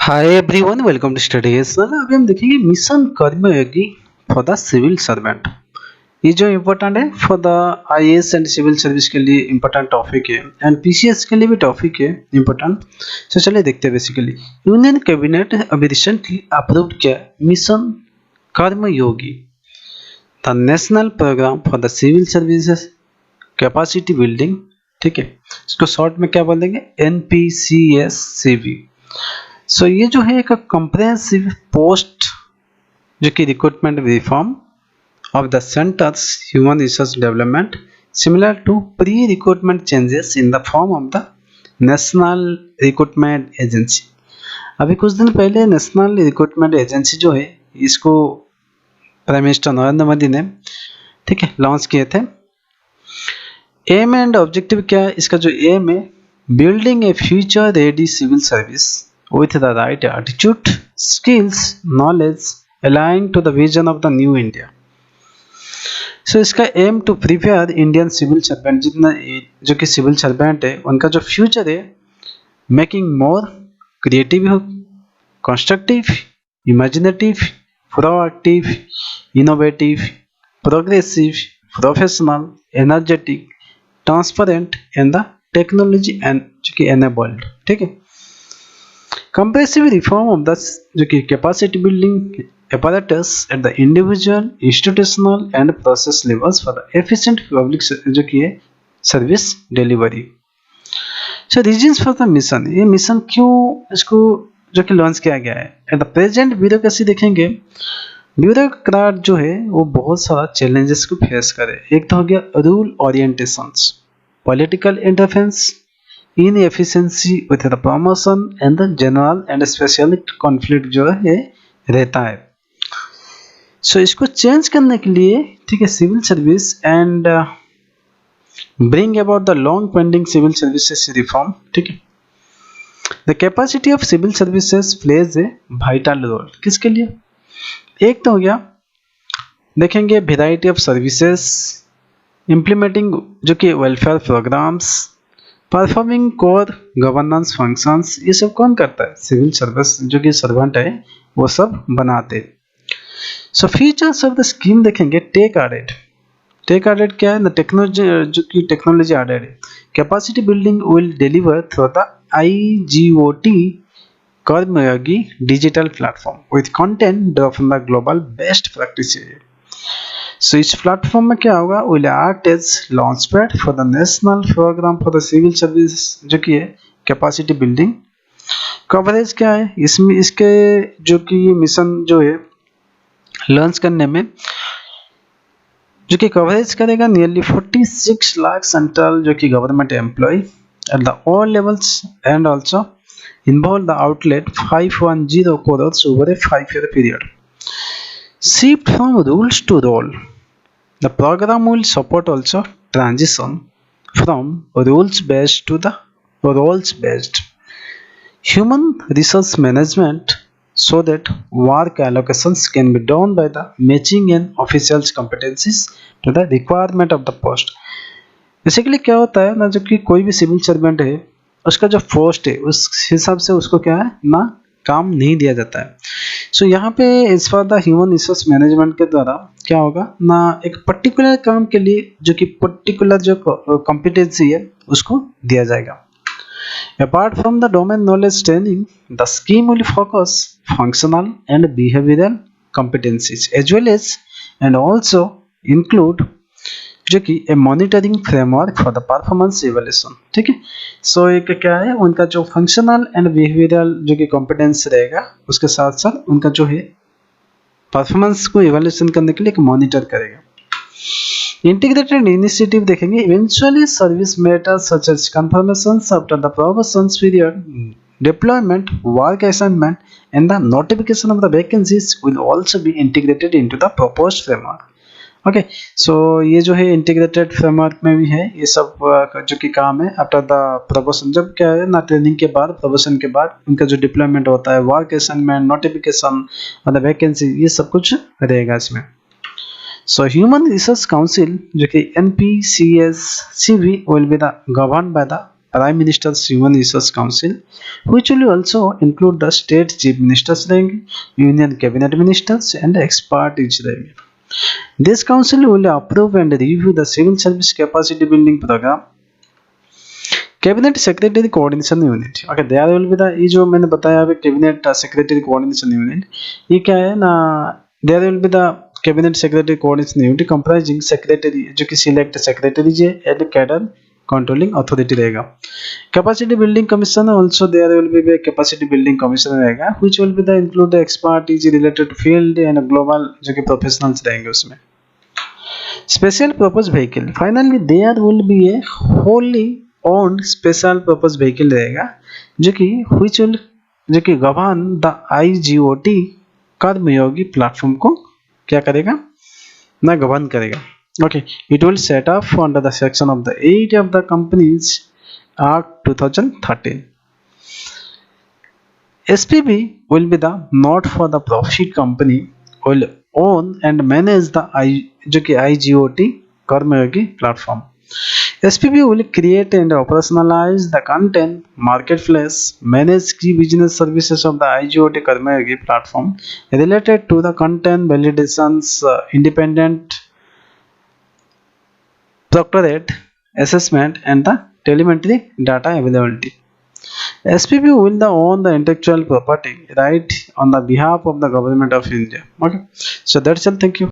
Hi everyone, welcome to study sir. अभी हम देखेंगे mission Karmayogi for the civil servant. ये जो इम्पोर्टेंट है for the IAS and civil service के लिए इम्पोर्टेंट टॉपिक है एंड पीसीएस के लिए भी टॉपिक है इम्पोर्टेंट। तो चलिए देखते हैं। बेसिकली यूनियन कैबिनेट अभी रिसेंटली अप्रूव्ड किया mission Karmayogi, the national programme for the civil services capacity building. ठीक है, इसको शॉर्ट में क्या बोल देंगे, NPCSCB। सो ये जो है एक कंप्रेहेंसिव पोस्ट जो कि recruitment reform of the centre's human resource development similar to pre recruitment changes in the form of the national recruitment agency. अभी कुछ दिन पहले नेशनल रिक्रूटमेंट एजेंसी जो है इसको प्राइम मिनिस्टर नरेंद्र मोदी ने ठीक है लॉन्च किए थे। एम एंड ऑब्जेक्टिव क्या है इसका, जो एम है building a future ready civil service with the right attitude, skills, knowledge aligned to the vision of the new India. So इसका aim to prepare Indian civil servant, जितना जो कि civil servant है उनका जो फ्यूचर है making more creative, constructive, imaginative, proactive, innovative, progressive, professional, energetic, transparent and the technology and जो कि एनेबल्ड। ठीक है, कंप्रेसिव रिफॉर्म ऑफ द जो कि capacity building apparatus at the individual, institutional and process levels for the efficient public जो कि है service delivery. So reasons for the mission, ये मिशन क्यों इसको जो कि लॉन्च किया गया है। एट द प्रेजेंट ब्यूरोक्रेसी देखेंगे, ब्यूरोक्रेट जो है वो बहुत सारा चैलेंजेस को फेस करे। एक तो हो गया rule orientations, political interference, inefficiency with the promotion and the general and special conflict जो है रहता है। सो इसको चेंज करने के लिए ठीक है civil service and bring about the long pending civil services reform. ठीक है, the capacity of civil services plays a vital role. किसके लिए, एक तो हो गया देखेंगे वेराइटी ऑफ सर्विसेज, इम्प्लीमेंटिंग जो कि welfare programmes, performing core governance functions. ये सब कौन करता है, सिविल सर्विस जो कि सर्वेंट है वो सब बनाते। So features of the scheme देखेंगे, टेक ऑडिट। टेक ऑडिट क्या है, द टेक्नोलॉजी जो कि टेक्नोलॉजी ऑडिट है। Capacity building will deliver through the IGOT Karmayogi digital platform with content draw from the global best practice. So इस platform में क्या होगा, will act as launch pad for the national programme for the civil service जो कि है capacity building. Coverage क्या है इसमें, इसके जो कि मिशन जो है लॉन्च करने में जो कि कवरेज करेगा नियरली 46 लाख सेंट्रल जो कि government employ at the all levels and also involve the outlet 510 crores over a 5-year period. Shift from rules to role. The program will support also transition from rules based to the roles based human resource management so that work allocations can be done by the matching and officials competencies to the requirement of the post. Basically क्या होता है ना, जब कि कोई भी civil servant है उसका जो पोस्ट है उस हिसाब से उसको क्या है ना काम नहीं दिया जाता है। सो यहाँ पे इस for the human resource management के द्वारा क्या होगा ना, एक पर्टिकुलर काम के लिए जो कि पर्टिकुलर जो कॉम्पिटेंसी है उसको दिया जाएगा। Apart from the domain knowledge training, the scheme will focus functional and behavioral competencies as well as and also include जो कि a monitoring framework for the performance evaluation। ठीक है, सो एक क्या है उनका जो फंक्शनल एंड बिहेवियरल जो कि कॉम्पिटेंस रहेगा उसके साथ साथ उनका जो है परफॉर्मेंस को इवैल्यूएशन करने के लिए एक मॉनिटर करेगा। इंटीग्रेटेड इनिशिएटिव देखेंगे, eventually service matters such as confirmations after the probations period, deployment, work assignment and the notification of the vacancies will also be integrated into the proposed framework. Okay, so ये जो है integrated framework में भी है ये सब जो कि काम है आफ्टर द प्रोबेशन। जब क्या है ना ट्रेनिंग के बाद प्रोबेशन के बाद उनका जो डिप्लॉयमेंट होता है, वर्क असाइनमेंट, नोटिफिकेशन और द वैकेंसी, ये सब कुछ रहेगा इसमें। सो ह्यूमन रिसोर्स काउंसिल जो कि NPCSCB will be the govern by the Prime Minister's Human Resource Council, which will also include the state chief ministers रहेंगे, union cabinet ministers and experts रहेंगे. This council will approve and review the civil service capacity building program. Cabinet secretary coordination unit, okay there will be the, ये जो मैंने बताया अभी cabinet secretary coordination unit, ये क्या है ना, there will be the cabinet secretary coordination unit comprising secretary जो कि select secretary J and cadre controlling authority रहेगा. Capacity building commission also there will be capacity building commission रहेगा, which will be the include the expertise related field and global जो कि professionals रहेंगे उसमें. Special purpose vehicle, finally there will be a wholly owned special purpose vehicle रहेगा जो कि which will जो कि govern the IGOT Karmayogi platform को क्या करेगा ना, गवर्न करेगा. Okay, it will set up under the section of the 8 of the companies act 2013. SPB will be the not for the profit company, will own and manage the जो कि IGOT Karmayogi platform. SPB will create and operationalize the content marketplace, manage key business services of the IGOT Karmayogi platform related to the content validations, independent doctorate assessment and the telemetry data availability. SPB will own the intellectual property right on the behalf of the government of India. Okay, so that's all. Thank you.